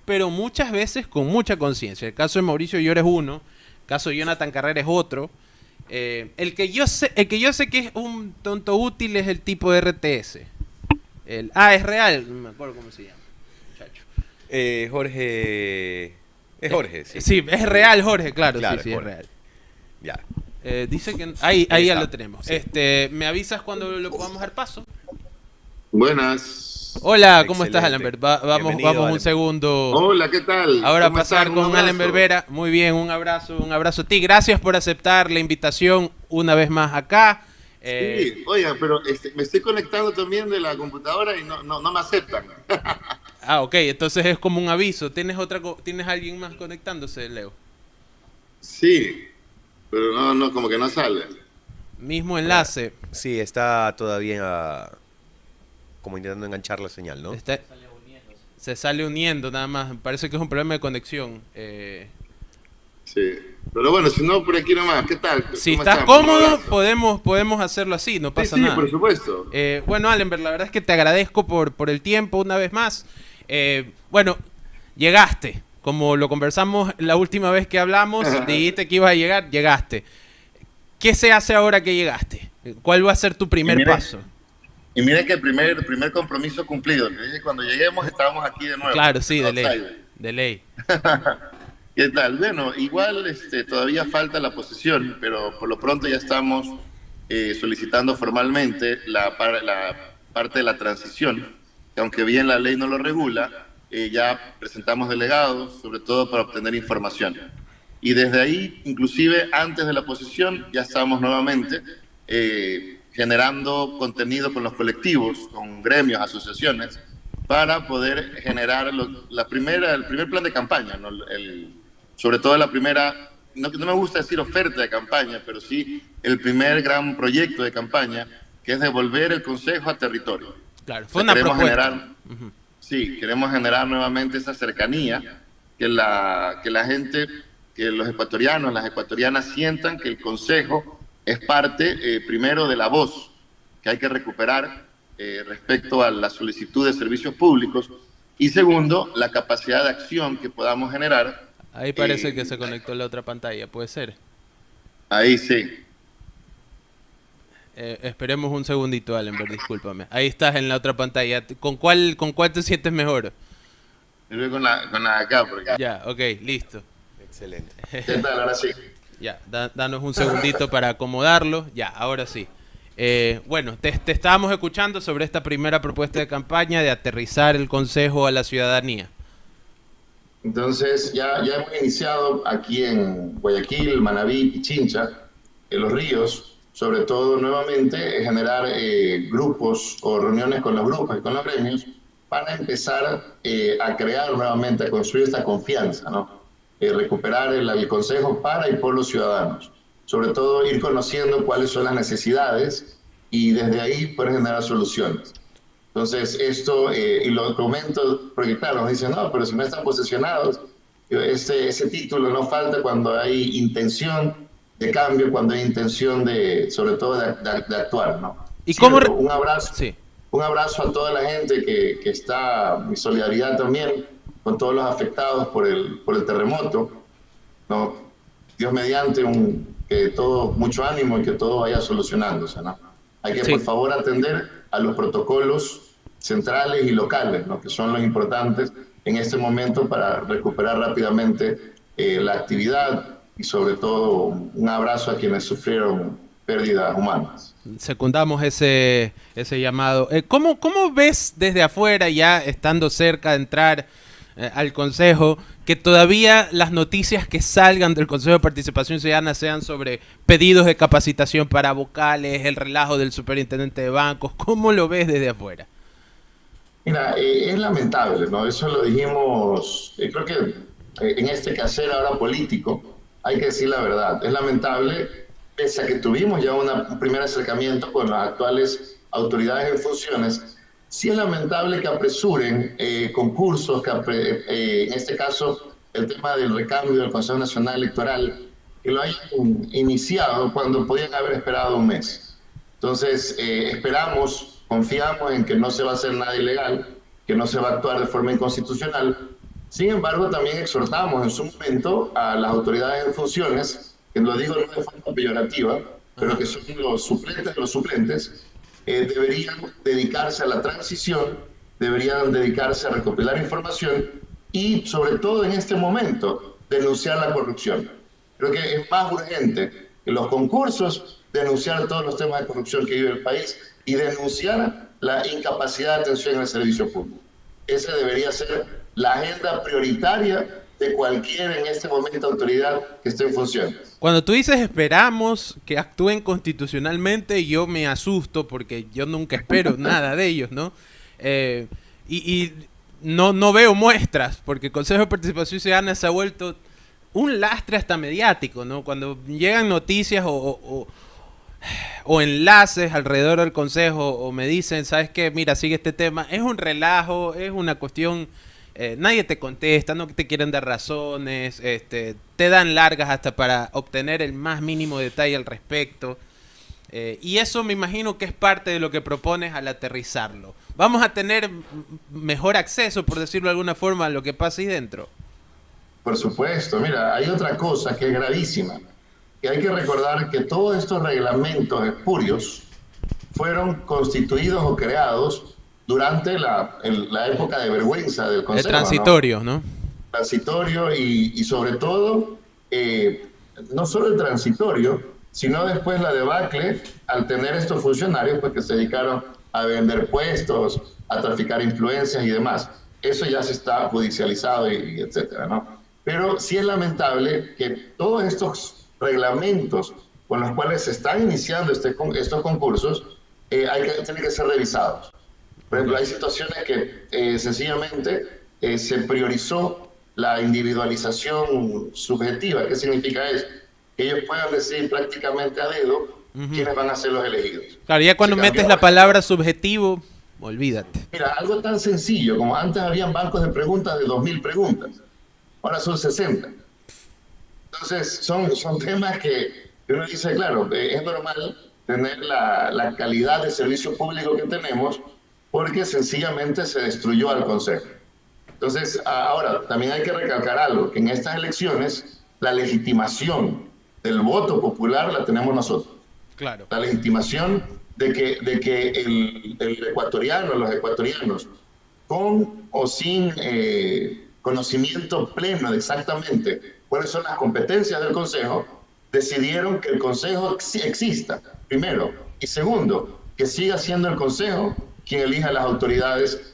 pero muchas veces con mucha conciencia. El caso de Mauricio Llora es uno, el caso de Jonathan Carrera es otro. El que yo sé que es un tonto útil es el tipo de RTS. Es real, no me acuerdo cómo se llama, muchacho. Jorge... Es Jorge, sí. Sí, es real, Jorge, claro, Claro, sí, es Jorge. real. Ya. Dice que ahí ya está. lo tenemos. Sí. ¿Me avisas cuando lo podamos dar paso? Buenas. Hola, ¿cómo estás, Excelente. Alan? Vamos Bienvenido, un Alan. segundo. Hola, ¿qué tal? Ahora ¿Cómo pasar están? Un con Alan abrazo. Berbera. Muy bien, un abrazo a ti. Gracias por aceptar la invitación una vez más acá. Sí, oigan, pero me estoy conectando también de la computadora y no me aceptan. Ok, entonces es como un aviso. ¿Tienes alguien más conectándose, Leo? Sí, pero no, como que no sale. Mismo enlace. Sí, está todavía como intentando enganchar la señal, ¿no? Se sale uniendo nada más. Parece que es un problema de conexión. Sí, pero bueno, si no, por aquí nomás, ¿qué tal? Si ¿Cómo estás están? Un cómodo, abrazo. podemos hacerlo así, no pasa Sí, nada. por supuesto. Bueno, Allenberg, la verdad es que te agradezco por el tiempo una vez más. Bueno, llegaste. Como lo conversamos la última vez que hablamos, dijiste que ibas a llegar, llegaste. ¿Qué se hace ahora que llegaste? ¿Cuál va a ser tu primer paso? Y mire que el primer compromiso cumplido, que dije cuando lleguemos estábamos aquí de nuevo. Claro, sí, de ley. Outsider. De ley. ¿Qué tal? Bueno, igual todavía falta la posesión, pero por lo pronto ya estamos solicitando formalmente la parte de la transición, que aunque bien la ley no lo regula, ya presentamos delegados, sobre todo para obtener información. Y desde ahí, inclusive antes de la posesión, ya estamos nuevamente generando contenido con los colectivos, con gremios, asociaciones, para poder generar el primer plan de campaña, ¿no? Sobre todo la primera, no me gusta decir oferta de campaña, pero sí el primer gran proyecto de campaña, que es devolver el Consejo a territorio. Claro, fue una propuesta. Sí, queremos generar nuevamente esa cercanía, que la gente, que los ecuatorianos, las ecuatorianas sientan que el Consejo es parte, primero, de la voz que hay que recuperar respecto a la solicitud de servicios públicos, y segundo, la capacidad de acción que podamos generar. Ahí parece que se conectó la otra pantalla, ¿puede ser? Ahí sí. Esperemos un segundito, Allenberg, discúlpame. Ahí estás en la otra pantalla. ¿Con cuál te sientes mejor? Yo voy con la de acá, porque... Ya, ok, listo. Excelente. ¿Qué tal? Ahora sí. Ya, danos un segundito para acomodarlo. Ya, ahora sí. Bueno, te estábamos escuchando sobre esta primera propuesta de campaña de aterrizar el Consejo a la ciudadanía. Entonces ya hemos iniciado aquí en Guayaquil, Manabí, Pichincha, en Los Ríos, sobre todo nuevamente generar grupos o reuniones con los grupos y con los gremios para empezar a crear nuevamente, a construir esta confianza, ¿no? Recuperar el Consejo para y por los ciudadanos. Sobre todo ir conociendo cuáles son las necesidades y desde ahí poder generar soluciones. Entonces, esto, y lo comento, porque claro, nos dicen, no, pero si no están posesionados, ese título no falta cuando hay intención de cambio, cuando hay intención sobre todo de actuar, ¿no? ¿Y cómo? Un abrazo, sí. Un abrazo a toda la gente que está, mi solidaridad también con todos los afectados por el terremoto, ¿no? Dios mediante, mucho ánimo y que todo vaya solucionándose, ¿no? Hay que, por favor, atender a los protocolos centrales y locales, ¿no? Que son los importantes en este momento para recuperar rápidamente la actividad y sobre todo un abrazo a quienes sufrieron pérdidas humanas. Secundamos ese llamado. ¿Cómo ves desde afuera, ya estando cerca de entrar al Consejo, que todavía las noticias que salgan del Consejo de Participación Ciudadana sean sobre pedidos de capacitación para vocales, el relajo del superintendente de bancos? ¿Cómo lo ves desde afuera? Mira, es lamentable, ¿no? Eso lo dijimos, creo que en este quehacer ahora político, hay que decir la verdad. Es lamentable, pese a que tuvimos ya un primer acercamiento con las actuales autoridades en funciones, sí es lamentable que apresuren concursos, en este caso el tema del recambio del Consejo Nacional Electoral, que lo hayan iniciado cuando podían haber esperado un mes. Entonces, confiamos en que no se va a hacer nada ilegal, que no se va a actuar de forma inconstitucional, Sin embargo, también exhortamos en su momento a las autoridades en funciones, que lo digo no de forma peyorativa, pero que son los suplentes de los suplentes, deberían dedicarse a la transición, deberían dedicarse a recopilar información y, sobre todo en este momento, denunciar la corrupción. Creo que es más urgente que los concursos, denunciar todos los temas de corrupción que vive el país y denunciar la incapacidad de atención al servicio público. Esa debería ser la agenda prioritaria de cualquier en este momento autoridad que esté en funciones. Cuando tú dices esperamos que actúen constitucionalmente, yo me asusto porque yo nunca espero nada de ellos, ¿no? Y no veo muestras, porque el Consejo de Participación Ciudadana se ha vuelto un lastre hasta mediático, ¿no? Cuando llegan noticias o enlaces alrededor del Consejo o me dicen, ¿sabes qué? Mira, sigue este tema. Es un relajo, es una cuestión... nadie te contesta, no te quieren dar razones, te dan largas hasta para obtener el más mínimo detalle al respecto. Y eso me imagino que es parte de lo que propones al aterrizarlo. ¿Vamos a tener mejor acceso, por decirlo de alguna forma, a lo que pasa ahí dentro? Por supuesto, mira, hay otra cosa que es gravísima, que hay que recordar que todos estos reglamentos espurios fueron constituidos o creados durante la época de vergüenza del Consejo. El transitorio, ¿no? Transitorio y sobre todo, no solo el transitorio, sino después la debacle al tener estos funcionarios pues, que se dedicaron a vender puestos, a traficar influencias y demás. Eso ya se está judicializado y etcétera, ¿no? Pero sí es lamentable que todos estos reglamentos con los cuales se están iniciando estos concursos tienen que ser revisados. Por ejemplo, hay situaciones que sencillamente se priorizó la individualización subjetiva. ¿Qué significa eso? Que ellos puedan decir prácticamente a dedo quiénes van a ser los elegidos. Claro, ya cuando metes la palabra subjetivo, olvídate. Mira, algo tan sencillo como antes habían bancos de preguntas de 2.000 preguntas, ahora son 60. Entonces, son temas que uno dice, claro, es normal tener la calidad de servicio público que tenemos porque sencillamente se destruyó al Consejo. Entonces, ahora, también hay que recalcar algo, que en estas elecciones la legitimación del voto popular la tenemos nosotros. Claro. La legitimación de que el ecuatoriano, los ecuatorianos, con o sin conocimiento pleno de exactamente cuáles son las competencias del Consejo, decidieron que el Consejo exista, primero. Y segundo, que siga siendo el Consejo quien elija las autoridades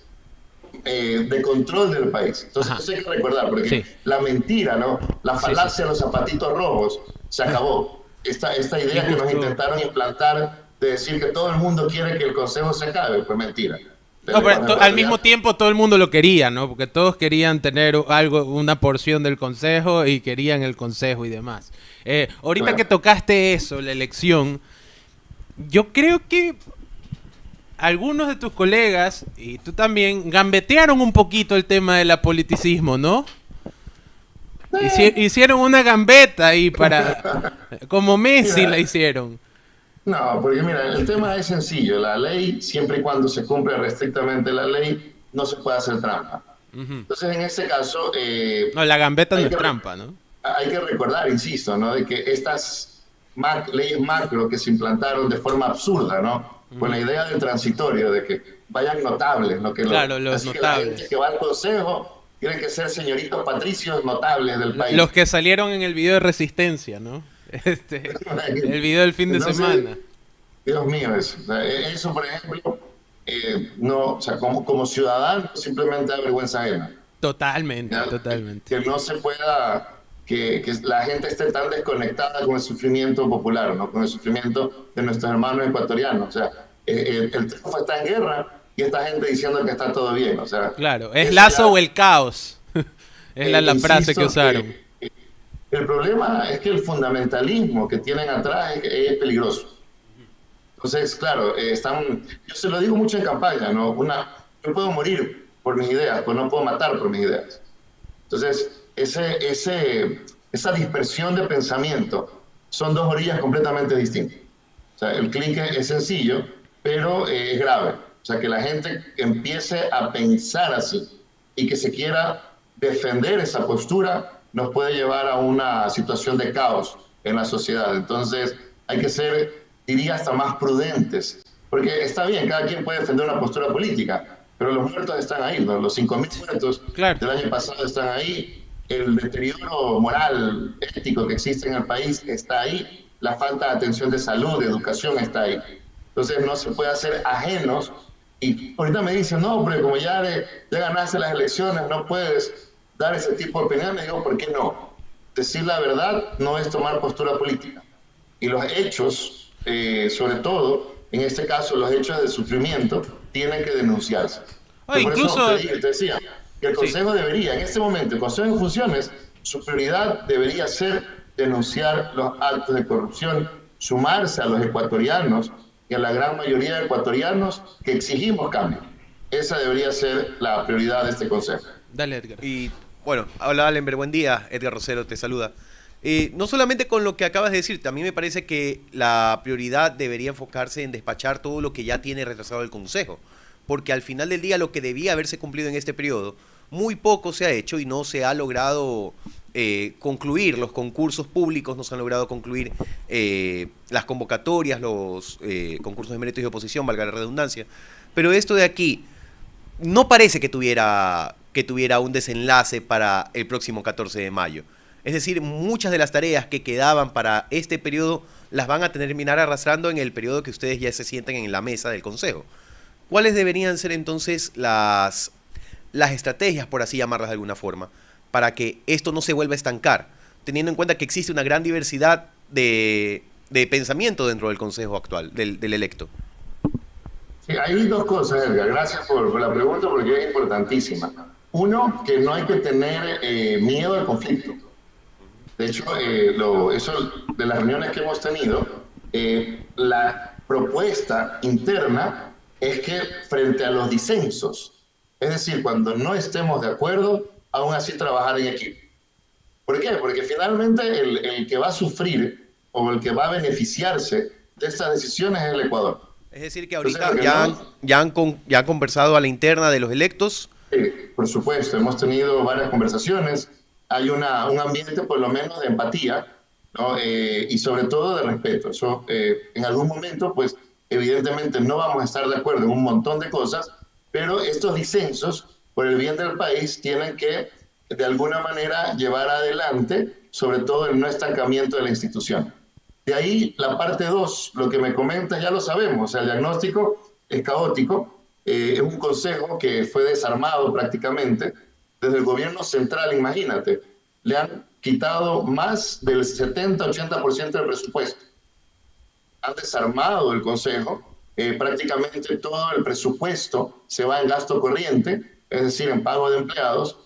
de control del país. Entonces, eso hay que recordar, porque la mentira, ¿no? La falacia de los zapatitos rojos se acabó. Esta idea que nos intentaron implantar de decir que todo el mundo quiere que el Consejo se acabe, pues mentira. No, pero al mismo tiempo todo el mundo lo quería, ¿no? Porque todos querían tener una porción del Consejo y querían el Consejo y demás. Ahorita que tocaste eso, la elección, yo creo que algunos de tus colegas, y tú también, gambetearon un poquito el tema del apoliticismo, ¿no? Hicieron una gambeta ahí como Messi la hicieron. No, porque mira, el tema es sencillo. La ley, siempre y cuando se cumple estrictamente la ley, no se puede hacer trampa. Entonces, en este caso... no, la gambeta no es trampa, ¿no? Hay que recordar, insisto, ¿no? De que estas leyes macro que se implantaron de forma absurda, ¿no? Con la idea del transitorio, de que vayan notables, ¿no? Claro, los así notables. Que la gente que va al consejo tienen que ser señoritos patricios notables del país. Los que salieron en el video de Resistencia, ¿no? El video del fin de semana. Dios mío, eso por ejemplo, no, o sea, como ciudadano simplemente da vergüenza ajena. Totalmente, ¿ya? totalmente. Que no se pueda, que la gente esté tan desconectada con el sufrimiento popular, ¿no? Con el sufrimiento de nuestros hermanos ecuatorianos. O sea, el triunfo está en guerra y esta gente diciendo que está todo bien. O sea, claro, es Lazo o el caos. Es la frase que usaron. El problema es que el fundamentalismo que tienen atrás es peligroso. Entonces, claro, yo se lo digo mucho en campaña, ¿no? Yo puedo morir por mis ideas, pues no puedo matar por mis ideas. Entonces, esa dispersión de pensamiento son dos orillas completamente distintas. O sea, el clic es sencillo, pero es grave. O sea, que la gente empiece a pensar así y que se quiera defender esa postura nos puede llevar a una situación de caos en la sociedad. Entonces hay que ser, diría, hasta más prudentes, porque está bien, cada quien puede defender una postura política, pero los muertos están ahí, ¿no? Los 5.000 muertos del año pasado están ahí, el deterioro moral, ético que existe en el país está ahí, la falta de atención de salud, de educación está ahí. Entonces no se puede hacer ajenos. Y ahorita me dicen, no, pero como ya ganaste las elecciones, no puedes dar ese tipo de opinión. Le digo, ¿por qué no? Decir la verdad no es tomar postura política. Y los hechos, sobre todo, en este caso, los hechos de sufrimiento, tienen que denunciarse. Por incluso eso te decía que el Consejo debería, en este momento, el Consejo en funciones, su prioridad debería ser denunciar los actos de corrupción, sumarse a los ecuatorianos y a la gran mayoría de ecuatorianos que exigimos cambio. Esa debería ser la prioridad de este Consejo. Dale, Edgar. Y bueno, hola Alenber, buen día. Edgar Rosero te saluda. No solamente con lo que acabas de decir, también me parece que la prioridad debería enfocarse en despachar todo lo que ya tiene retrasado el Consejo, porque al final del día lo que debía haberse cumplido en este periodo, muy poco se ha hecho y no se ha logrado concluir. Los concursos públicos no se han logrado concluir, las convocatorias, los concursos de méritos y oposición, valga la redundancia. Pero esto de aquí no parece que tuviera un desenlace para el próximo 14 de mayo. Es decir, muchas de las tareas que quedaban para este periodo las van a terminar arrastrando en el periodo que ustedes ya se sientan en la mesa del Consejo. ¿Cuáles deberían ser entonces las estrategias, por así llamarlas de alguna forma, para que esto no se vuelva a estancar, teniendo en cuenta que existe una gran diversidad de pensamiento dentro del Consejo actual, del electo? Sí, hay dos cosas, Edgar. Gracias por la pregunta, porque es importantísima. Uno, que no hay que tener miedo al conflicto. De hecho, eso de las reuniones que hemos tenido, la propuesta interna es que frente a los disensos, es decir, cuando no estemos de acuerdo, aún así trabajar en equipo. ¿Por qué? Porque finalmente el que va a sufrir o el que va a beneficiarse de estas decisiones es el Ecuador. Es decir, que ahorita ya han conversado a la interna de los electos. Por supuesto, hemos tenido varias conversaciones. Hay un ambiente por lo menos de empatía, ¿no? Y sobre todo de respeto. Eso, en algún momento, pues evidentemente no vamos a estar de acuerdo en un montón de cosas, pero estos disensos, por el bien del país, tienen que de alguna manera llevar adelante, sobre todo el no estancamiento de la institución. De ahí la parte 2, lo que me comentas ya lo sabemos, el diagnóstico es caótico, es un consejo que fue desarmado prácticamente desde el gobierno central. Imagínate, le han quitado más del 70-80% del presupuesto, han desarmado el consejo, prácticamente todo el presupuesto se va en gasto corriente, es decir, en pago de empleados,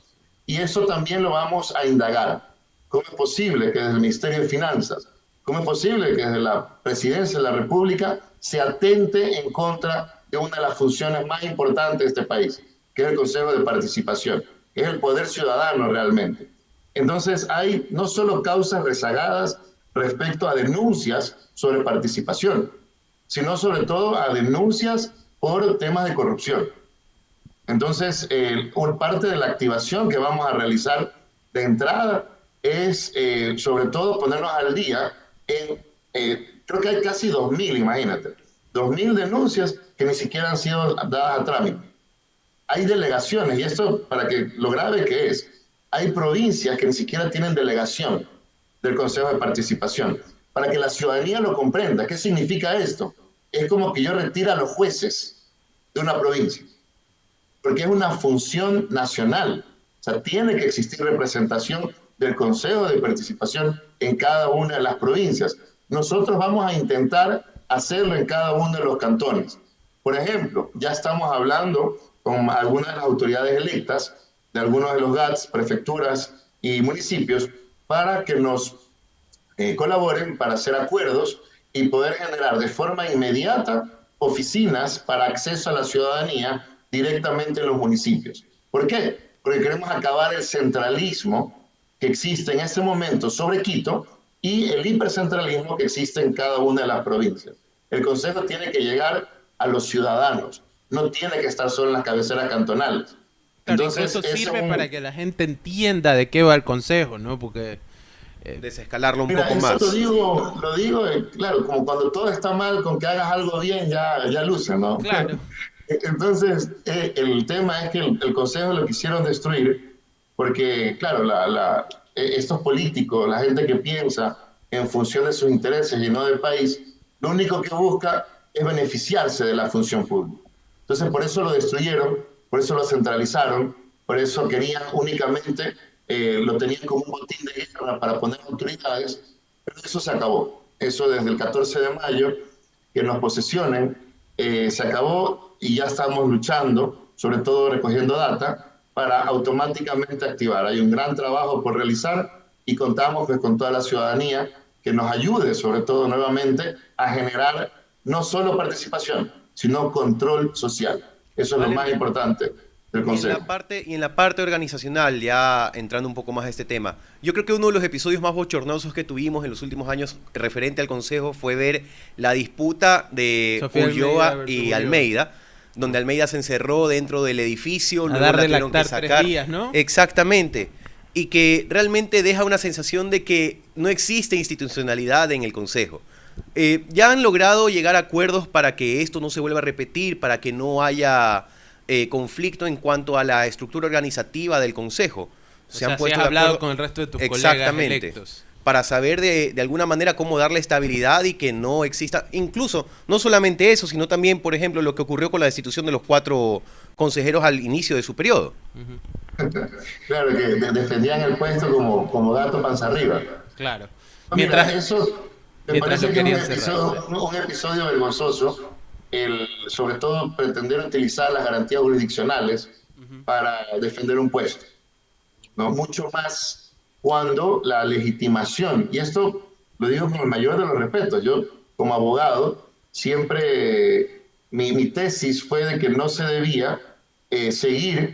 y eso también lo vamos a indagar. ¿Cómo es posible que desde el Ministerio de Finanzas, cómo es posible que desde la Presidencia de la República se atente en contra de una de las funciones más importantes de este país, que es el Consejo de Participación, que es el poder ciudadano realmente? Entonces hay no solo causas rezagadas respecto a denuncias sobre participación, sino sobre todo a denuncias por temas de corrupción. Entonces, por parte de la activación que vamos a realizar de entrada es sobre todo ponernos al día en, creo que hay casi 2.000, imagínate, 2.000 denuncias que ni siquiera han sido dadas a trámite. Hay delegaciones, y esto para que lo grave que es, hay provincias que ni siquiera tienen delegación del Consejo de Participación. Para que la ciudadanía lo comprenda, ¿qué significa esto? Es como que yo retire a los jueces de una provincia, porque es una función nacional. O sea, tiene que existir representación del Consejo de Participación en cada una de las provincias. Nosotros vamos a intentar hacerlo en cada uno de los cantones. Por ejemplo, ya estamos hablando con algunas de las autoridades electas de algunos de los GATS, prefecturas y municipios, para que nos colaboren para hacer acuerdos y poder generar de forma inmediata oficinas para acceso a la ciudadanía directamente en los municipios. ¿Por qué? Porque queremos acabar el centralismo que existe en este momento sobre Quito y el hipercentralismo que existe en cada una de las provincias. El Consejo tiene que llegar a los ciudadanos, no tiene que estar solo en las cabeceras cantonales. Claro, Entonces, incluso ese sirve es para que la gente entienda de qué va el consejo, ¿no? Porque Desescalarlo un mira, poco eso más. lo digo, claro, como cuando todo está mal, con que hagas algo bien ya luce, ¿no? claro, Entonces, el tema es que el Consejo lo quisieron destruir porque, claro, estos políticos, la gente que piensa en función de sus intereses y no del país, lo único que busca es beneficiarse de la función pública. Entonces, por eso lo destruyeron, por eso lo centralizaron, por eso querían únicamente, lo tenían como un botín de guerra para poner autoridades, pero eso se acabó. Eso desde el 14 de mayo, que nos posesionen, se acabó y ya estamos luchando, sobre todo recogiendo data, para automáticamente activar. Hay un gran trabajo por realizar y contamos pues, con toda la ciudadanía que nos ayude, sobre todo nuevamente, a generar no solo participación, sino control social. Eso es lo más Vale. importante del Consejo. Y en la parte organizacional, ya entrando un poco más a este tema, yo creo que uno de los episodios más bochornosos que tuvimos en los últimos años referente al Consejo fue ver la disputa de Sofía Ulloa Almeida versus y Ulloa. Almeida, donde Almeida se encerró dentro del edificio, A luego dar la de tuvieron que lactar 3 sacar. días, ¿no? Exactamente. Y que realmente deja una sensación de que no existe institucionalidad en el Consejo. Ya han logrado llegar a acuerdos para que esto no se vuelva a repetir, para que no haya conflicto en cuanto a la estructura organizativa del Consejo. o sea, si has hablado con el resto de tus colegas Exactamente. electos. Para saber de alguna manera cómo darle estabilidad y que no exista, incluso, no solamente eso, sino también, por ejemplo, lo que ocurrió con la destitución de los 4 consejeros al inicio de su periodo. Claro, que defendían el puesto como gato panza arriba. Claro. Mira, Mientras, eso me mientras parece lo que es querían cerrar. un episodio vergonzoso, sobre todo pretender utilizar las garantías jurisdiccionales para defender un puesto, ¿no? Mucho más cuando la legitimación, y esto lo digo con el mayor de los respetos, yo como abogado siempre, mi tesis fue de que no se debía seguir,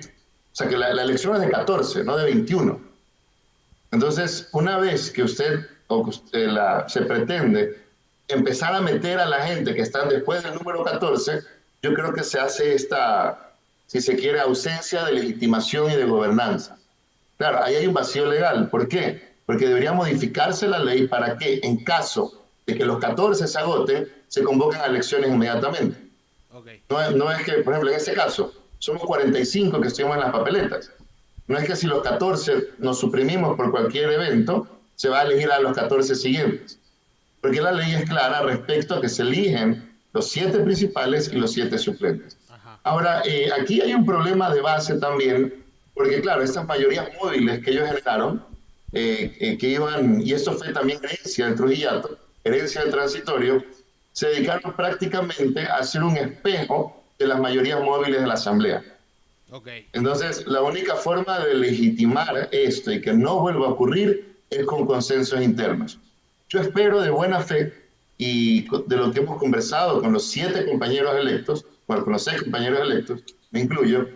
o sea que la elección es de 14, no de 21. Entonces, una vez que usted se pretende empezar a meter a la gente que están después del número 14, yo creo que se hace esta, si se quiere, ausencia de legitimación y de gobernanza. Claro, ahí hay un vacío legal. ¿Por qué? Porque debería modificarse la ley para que, en caso de que los 14 se agoten, se convoquen a elecciones inmediatamente. Okay. No es que, por ejemplo, en este caso, somos 45 que estuvimos en las papeletas. No es que si los 14 nos suprimimos por cualquier evento, se va a elegir a los 14 siguientes. Porque la ley es clara respecto a que se eligen los 7 principales y los 7 suplentes. Ajá. Ahora, aquí hay un problema de base también, porque claro, estas mayorías móviles que ellos generaron, que iban, y esto fue también herencia del Trujillato, herencia del transitorio, se dedicaron prácticamente a hacer un espejo de las mayorías móviles de la Asamblea. Okay. Entonces, la única forma de legitimar esto y que no vuelva a ocurrir es con consensos internos. Yo espero de buena fe y de lo que hemos conversado con los 7 compañeros electos, bueno, con los 6 compañeros electos, me incluyo,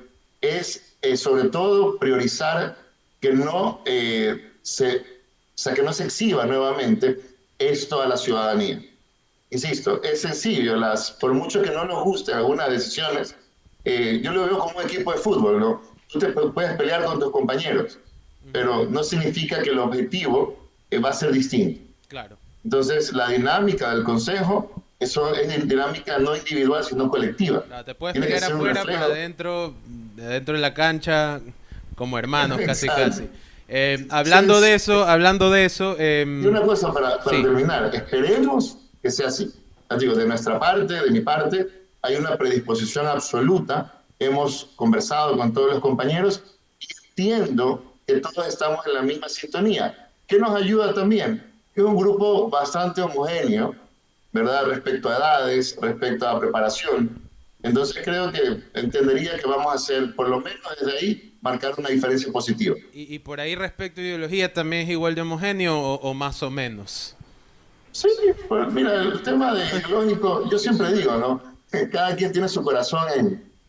es sobre todo priorizar que no, que no se exhiba nuevamente esto a la ciudadanía. Insisto, es sencillo, por mucho que no nos gusten algunas decisiones, yo lo veo como un equipo de fútbol, ¿no? Tú te puedes pelear con tus compañeros, pero no significa que el objetivo va a ser distinto. Claro. Entonces, la dinámica del Consejo, eso es dinámica no individual, sino colectiva. Claro, te puedes Tiene que pelear ser un afuera, pero reflejo. adentro de la cancha, como hermanos, casi Exacto. casi. Hablando de eso, Y una cosa para sí. terminar, esperemos que sea así. Digo, de nuestra parte, de mi parte, hay una predisposición absoluta. Hemos conversado con todos los compañeros y entiendo que todos estamos en la misma sintonía. ¿Qué nos ayuda también? Es un grupo bastante homogéneo, ¿verdad? Respecto a edades, respecto a preparación. Entonces creo que entendería que vamos a hacer, por lo menos desde ahí, marcar una diferencia positiva. Y por ahí respecto a ideología, ¿también es igual de homogéneo o más o menos? Sí, pues mira, el tema de ideológico, yo siempre digo, ¿no? Cada quien tiene su corazón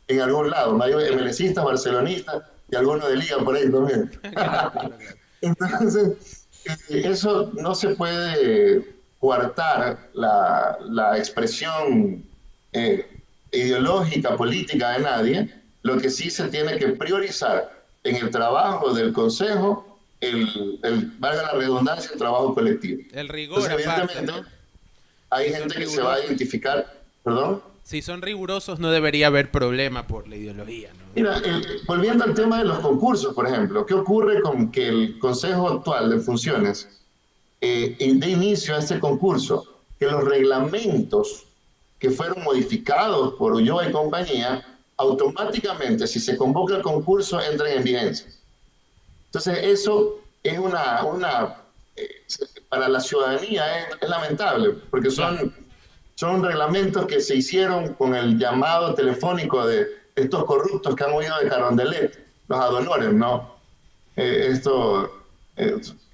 en algún lado. ¿No? Hay MLCistas, barcelonistas y algunos de Liga por ahí también. Claro. Entonces, eso no se puede coartar la expresión ideológica, política de nadie, Lo que sí se tiene que priorizar en el trabajo del Consejo, valga la redundancia, el trabajo colectivo. El rigor, Entonces, aparte, evidentemente, ¿no? hay Si son gente que se va a rigurosos. identificar, perdón. Si son rigurosos, no debería haber problema por la ideología, ¿no? Mira, volviendo al tema de los concursos, por ejemplo, ¿qué ocurre con que el Consejo actual de Funciones dé inicio a este concurso? Que los reglamentos que fueron modificados por Ulloa y compañía, automáticamente, si se convoca el concurso, entran en vigencia. Entonces, eso es para la ciudadanía es lamentable, porque son reglamentos que se hicieron con el llamado telefónico de estos corruptos que han huido de Carondelet, los adonores, ¿no?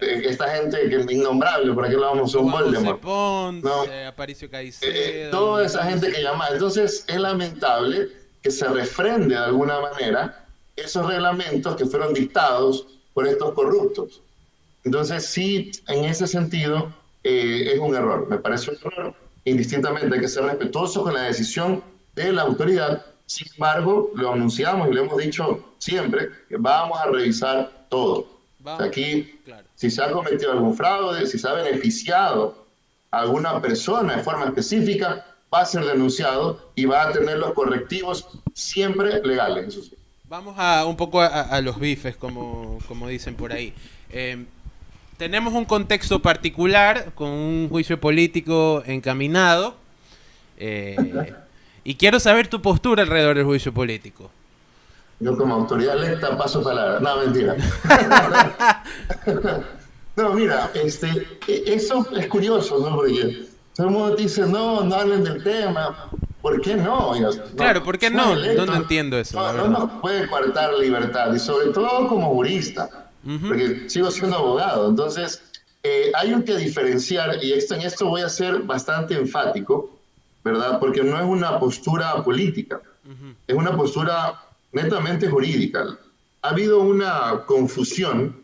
Esta gente que es innombrable, por aquí lo vamos a un Juan José Voldemort, Pons, ¿no? Aparicio Caicedo. Toda esa gente que llama. Entonces, es lamentable que se refrende de alguna manera esos reglamentos que fueron dictados por estos corruptos. Entonces, sí, en ese sentido, es un error. Me parece un error. Indistintamente, hay que ser respetuoso con la decisión de la autoridad. Sin embargo, lo anunciamos y lo hemos dicho siempre, que vamos a revisar todo. O sea, aquí, Claro. si se ha cometido algún fraude, si se ha beneficiado a alguna persona de forma específica, va a ser denunciado y va a tener los correctivos siempre legales. Eso sí. Vamos un poco a los bifes, como dicen por ahí. Tenemos un contexto particular, con un juicio político encaminado, y quiero saber tu postura alrededor del juicio político. Yo como autoridad electa paso palabra. No, mentira. No, mira, eso es curioso, ¿no? Porque todo el mundo dice, no hablen del tema. ¿Por qué no? Claro, ¿por qué no? Electos, No entiendo eso, la no verdad. nos puede coartar la libertad, y sobre todo como jurista, porque sigo siendo abogado. Entonces, hay que diferenciar, y en esto voy a ser bastante enfático, ¿verdad? Porque no es una postura política, es una postura netamente jurídica. Ha habido una confusión,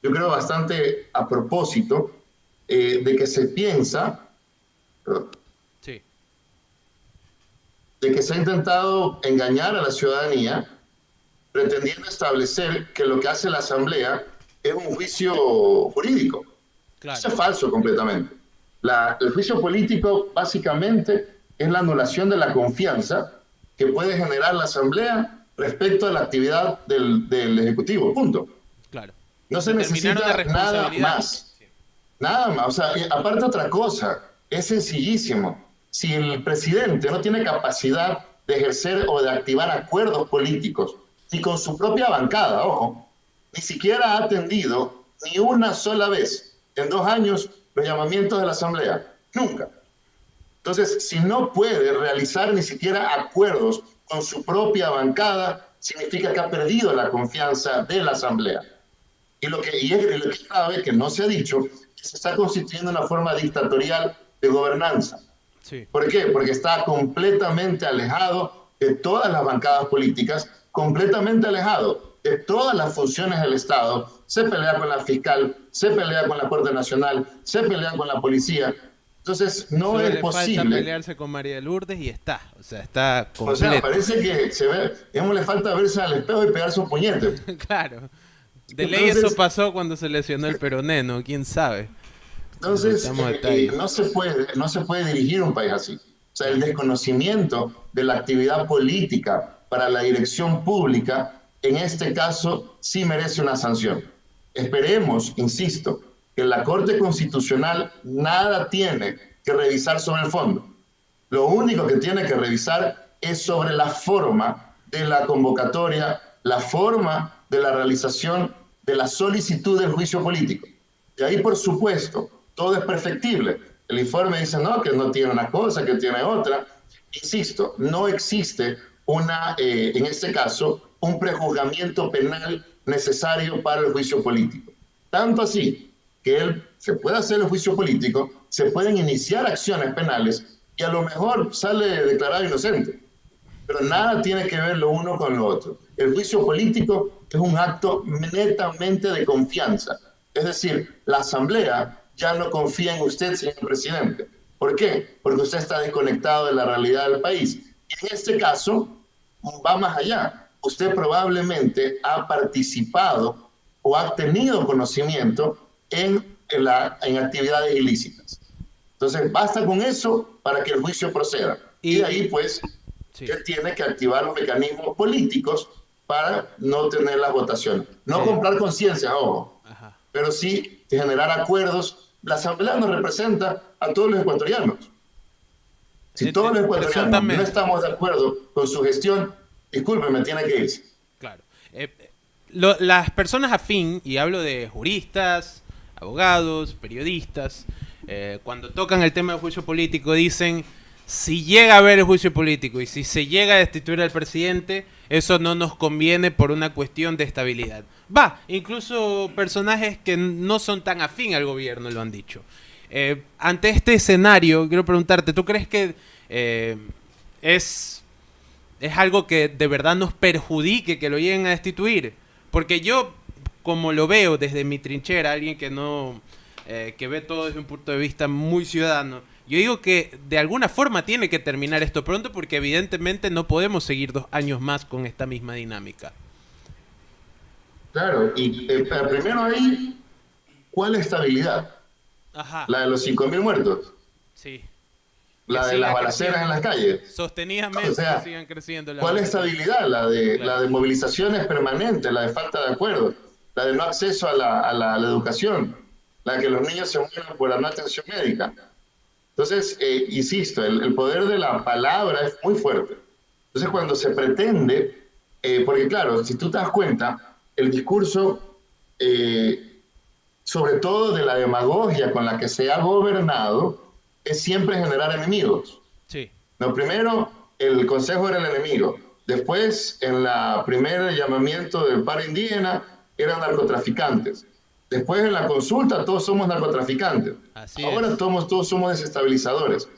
yo creo bastante a propósito, de que se piensa, Sí. de que se ha intentado engañar a la ciudadanía, pretendiendo establecer que lo que hace la Asamblea es un juicio jurídico. Claro. Eso es falso completamente. El juicio político básicamente es la anulación de la confianza que puede generar la Asamblea respecto a la actividad del Ejecutivo, punto. Claro. No se necesita nada más. Sí. Nada más. O sea, aparte otra cosa, es sencillísimo. Si el presidente no tiene capacidad de ejercer o de activar acuerdos políticos, ni con su propia bancada, ojo, ni siquiera ha atendido ni una sola vez en 2 años los llamamientos de la Asamblea. Nunca. Entonces, si no puede realizar ni siquiera acuerdos con su propia bancada, significa que ha perdido la confianza de la Asamblea. Y lo que es grave, que no se ha dicho, que se está constituyendo una forma dictatorial de gobernanza. Sí. ¿Por qué? Porque está completamente alejado de todas las bancadas políticas, completamente alejado de todas las funciones del Estado. Se pelea con la fiscal, se pelea con la Corte Nacional, se pelea con la policía. Entonces, no Solo es le falta posible. pelearse con María de Lourdes y está. O sea, está O completo. sea, parece que digamos, le falta verse al espejo y pegarse un puñete. Claro. De ley Entonces, eso pasó cuando se lesionó el peroné, ¿no? ¿Quién sabe? Entonces, Necesitamos detalles. no se puede dirigir un país así. O sea, el desconocimiento de la actividad política para la dirección pública, en este caso, sí merece una sanción. Esperemos, insisto, que la Corte Constitucional nada tiene que revisar sobre el fondo. Lo único que tiene que revisar es sobre la forma de la convocatoria, la forma de la realización de la solicitud del juicio político. Y ahí, por supuesto, todo es perfectible. El informe dice, no, que no tiene una cosa, que tiene otra. Insisto, no existe en este caso, un prejuzgamiento penal necesario para el juicio político. Tanto así que se puede hacer el juicio político, se pueden iniciar acciones penales y a lo mejor sale declarado inocente. Pero nada tiene que ver lo uno con lo otro. El juicio político es un acto netamente de confianza. Es decir, la Asamblea ya no confía en usted, señor presidente. ¿Por qué? Porque usted está desconectado de la realidad del país. Y en este caso, va más allá. usted probablemente ha participado o ha tenido conocimiento en actividades ilícitas. Entonces, basta con eso para que el juicio proceda. Y de ahí, pues, sí, él tiene que activar los mecanismos políticos para no tener las votaciones. No comprar conciencia, ojo, ajá, pero sí generar acuerdos. La Asamblea nos representa a todos los ecuatorianos. Si todos los ecuatorianos no presuntamente. estamos de acuerdo con su gestión, discúlpeme, tiene que irse. Claro. Las personas afín, y hablo de juristas, abogados, periodistas, cuando tocan el tema del juicio político dicen, si llega a haber el juicio político y si se llega a destituir al presidente, eso no nos conviene por una cuestión de estabilidad. Incluso personajes que no son tan afín al gobierno lo han dicho. Ante este escenario, quiero preguntarte, ¿tú crees que es algo que de verdad nos perjudique que lo lleguen a destituir? Porque yo, como lo veo desde mi trinchera, alguien que no que ve todo desde un punto de vista muy ciudadano, yo digo que de alguna forma tiene que terminar esto pronto porque evidentemente no podemos seguir 2 años más con esta misma dinámica. Claro, y primero ahí, ¿cuál estabilidad? Ajá. ¿La de los 5.000 muertos? Sí. ¿La de las balaceras en las calles? Sostenidamente O sea, sigan creciendo. ¿cuál estabilidad? La de movilizaciones permanentes, la de falta de acuerdo, la de no acceso a la educación, la de que los niños se mueran por la no atención médica. Entonces, insisto, el poder de la palabra es muy fuerte. Entonces, cuando se pretende, porque claro, si tú te das cuenta, el discurso, sobre todo de la demagogia con la que se ha gobernado, es siempre generar enemigos. Sí. No, primero, el Consejo era el enemigo. Después, en la primer llamamiento del paro indígena, eran narcotraficantes. Después, en la consulta, todos somos narcotraficantes. Ahora todos somos desestabilizadores.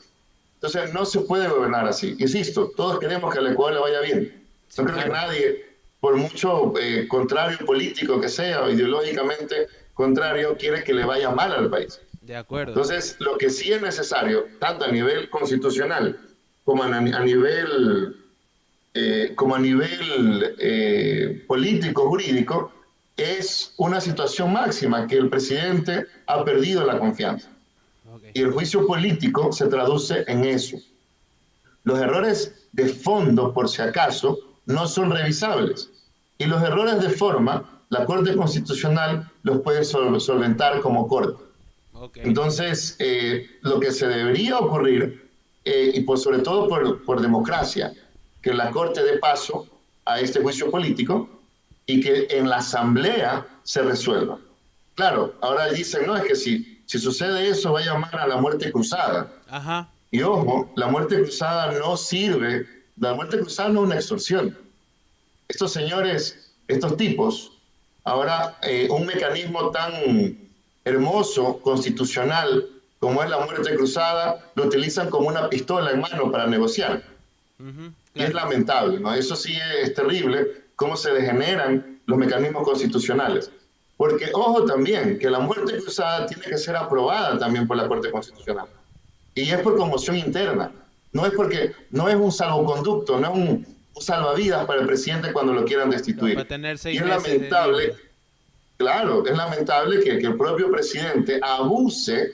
Entonces, no se puede gobernar así. Insisto, todos queremos que al Ecuador le vaya bien. No creo que nadie, por mucho contrario político que sea, o ideológicamente contrario, quiere que le vaya mal al país. De acuerdo. Entonces, lo que sí es necesario, tanto a nivel constitucional como a nivel político, jurídico, es una situación máxima que el presidente ha perdido la confianza. Okay. Y el juicio político se traduce en eso. Los errores de fondo, por si acaso, no son revisables. Y los errores de forma, la Corte Constitucional los puede solventar como Corte. Okay. Entonces, lo que se debería ocurrir, y sobre todo por democracia, que la Corte dé paso a este juicio político y que en la Asamblea se resuelva. Claro, ahora dicen, no, es que si sucede eso va a llamar a la muerte cruzada. Ajá. Y ojo, la muerte cruzada no sirve, la muerte cruzada no es una extorsión. Estos señores, estos tipos, ahora un mecanismo tan hermoso, constitucional, como es la muerte cruzada, lo utilizan como una pistola en mano para negociar. Claro. Y es lamentable, ¿no? Eso sí es terrible, cómo se degeneran los mecanismos constitucionales. Porque, ojo también, que la muerte cruzada tiene que ser aprobada también por la Corte Constitucional. Y es por conmoción interna. No es porque, no es un salvoconducto, no es un salvavidas para el presidente cuando lo quieran destituir. Para tener 6 y es meses lamentable, claro, es lamentable que el propio presidente abuse,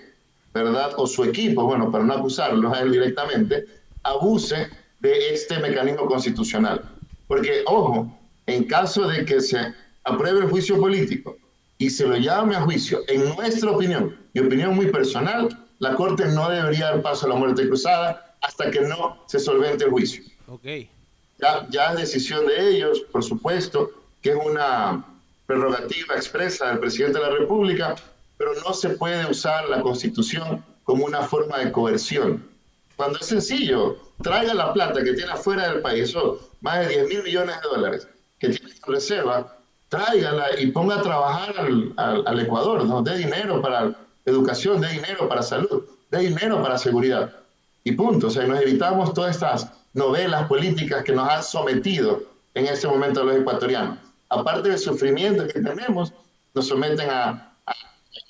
¿verdad? O su equipo, bueno, para no acusarlos a él directamente, abuse de este mecanismo constitucional. Porque, ojo, en caso de que se apruebe el juicio político y se lo llame a juicio, en nuestra opinión, y opinión muy personal, la Corte no debería dar paso a la muerte cruzada hasta que no se solvente el juicio. Okay. Ya es decisión de ellos, por supuesto, que es una prerrogativa expresa del presidente de la República, pero no se puede usar la Constitución como una forma de coerción. Cuando es sencillo, traiga la plata que tiene afuera del país, eso, más de 10.000 millones de dólares que tiene en reserva, tráigala y ponga a trabajar al Ecuador, ¿no? Dé dinero para educación, dé dinero para salud, dé dinero para seguridad. Y punto. O sea, nos evitamos todas estas novelas políticas que nos han sometido en este momento a los ecuatorianos. Aparte del sufrimiento que tenemos, nos someten a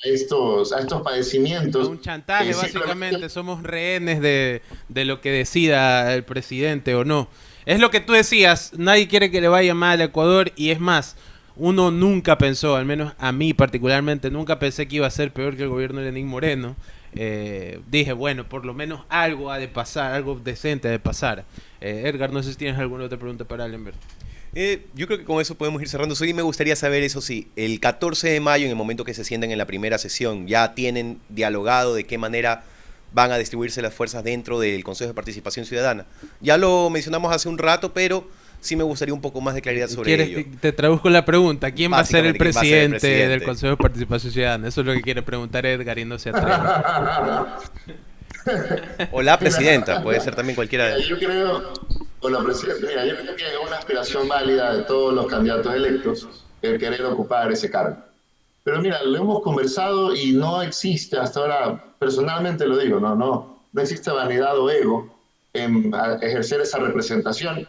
estos padecimientos. Un chantaje, básicamente. Somos rehenes de lo que decida el presidente o no. es lo que tú decías, nadie quiere que le vaya mal a Ecuador, y es más, uno nunca pensó, al menos a mí particularmente, nunca pensé que iba a ser peor que el gobierno de Lenín Moreno. Dije, bueno, por lo menos algo ha de pasar, algo decente ha de pasar. Edgar, no sé si tienes alguna otra pregunta para Alenberg. Yo creo que con eso podemos ir cerrando. Sí, me gustaría saber, eso sí, el 14 de mayo, en el momento que se sienten en la primera sesión, ¿ya tienen dialogado de qué manera van a distribuirse las fuerzas dentro del Consejo de Participación Ciudadana? Ya lo mencionamos hace un rato, pero sí me gustaría un poco más de claridad sobre ello. Te traduzco la pregunta. ¿Quién va a ser el Básicamente, presidente del Consejo de Participación Ciudadana? Eso es lo que quiere preguntar Edgar y no se atreve. O la presidenta, puede ser también cualquiera de... Yo creo, o la presidenta, mira, yo creo que es una aspiración válida de todos los candidatos electos el querer ocupar ese cargo. Pero mira, lo hemos conversado y no existe hasta ahora, personalmente lo digo, no existe vanidad o ego en ejercer esa representación,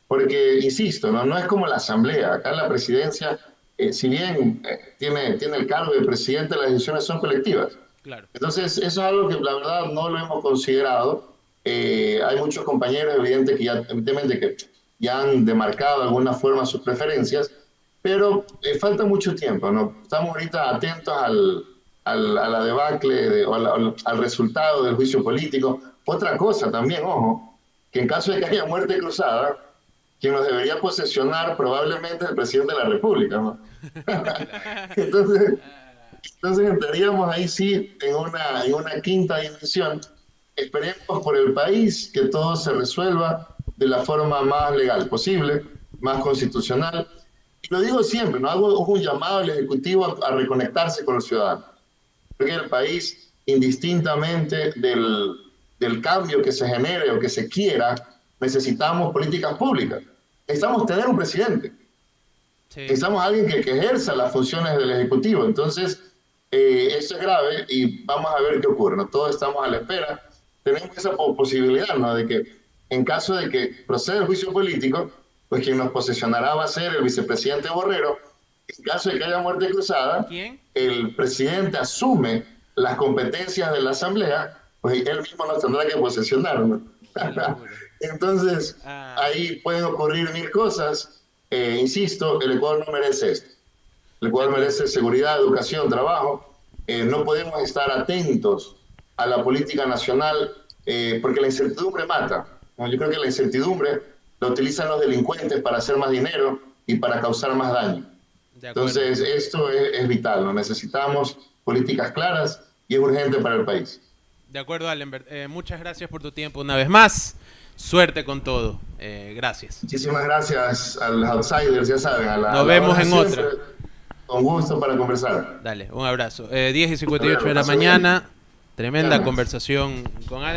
porque, insisto, no es como la asamblea. Acá la presidencia, si bien tiene el cargo de presidente, las decisiones son colectivas. Claro. Entonces, eso es algo que la verdad no lo hemos considerado. Hay muchos compañeros, evidentemente, que ya han demarcado de alguna forma sus preferencias, pero falta mucho tiempo, ¿no? Estamos ahorita atentos a la debacle, al resultado del juicio político. Otra cosa también, ojo, que en caso de que haya muerte cruzada, quien nos debería posesionar probablemente es el presidente de la República, ¿no? Entonces entraríamos ahí sí en una quinta dimensión. Esperemos por el país que todo se resuelva de la forma más legal posible, más constitucional. Y lo digo siempre, ¿no? Hago un llamado al Ejecutivo a reconectarse con los ciudadanos. Porque el país, indistintamente del cambio que se genere o que se quiera, necesitamos políticas públicas. Necesitamos tener un presidente. Sí. Necesitamos a alguien que ejerza las funciones del Ejecutivo. Entonces, eso es grave y vamos a ver qué ocurre, ¿no? Todos estamos a la espera. Tenemos esa posibilidad, ¿no? De que en caso de que proceda el juicio político, pues quien nos posesionará va a ser el vicepresidente Borrero. En caso de que haya muerte cruzada, ¿quién? El presidente asume las competencias de la Asamblea, pues él mismo nos tendrá que posesionar, ¿no? Entonces, ahí pueden ocurrir mil cosas. Insisto, el Ecuador no merece esto. El Ecuador merece seguridad, educación, trabajo. No podemos estar atentos a la política nacional porque la incertidumbre mata, ¿no? Yo creo que la incertidumbre la utilizan los delincuentes para hacer más dinero y para causar más daño. Entonces, esto es vital, ¿no? Necesitamos políticas claras y es urgente para el país. De acuerdo, Alenberg. Muchas gracias por tu tiempo una vez más. Suerte con todo. Gracias. Muchísimas gracias a los outsiders, ya saben. Nos vemos en otra. Con gusto para conversar. Dale, un abrazo. 10:58 de la mañana. Tremenda conversación con Alenberg.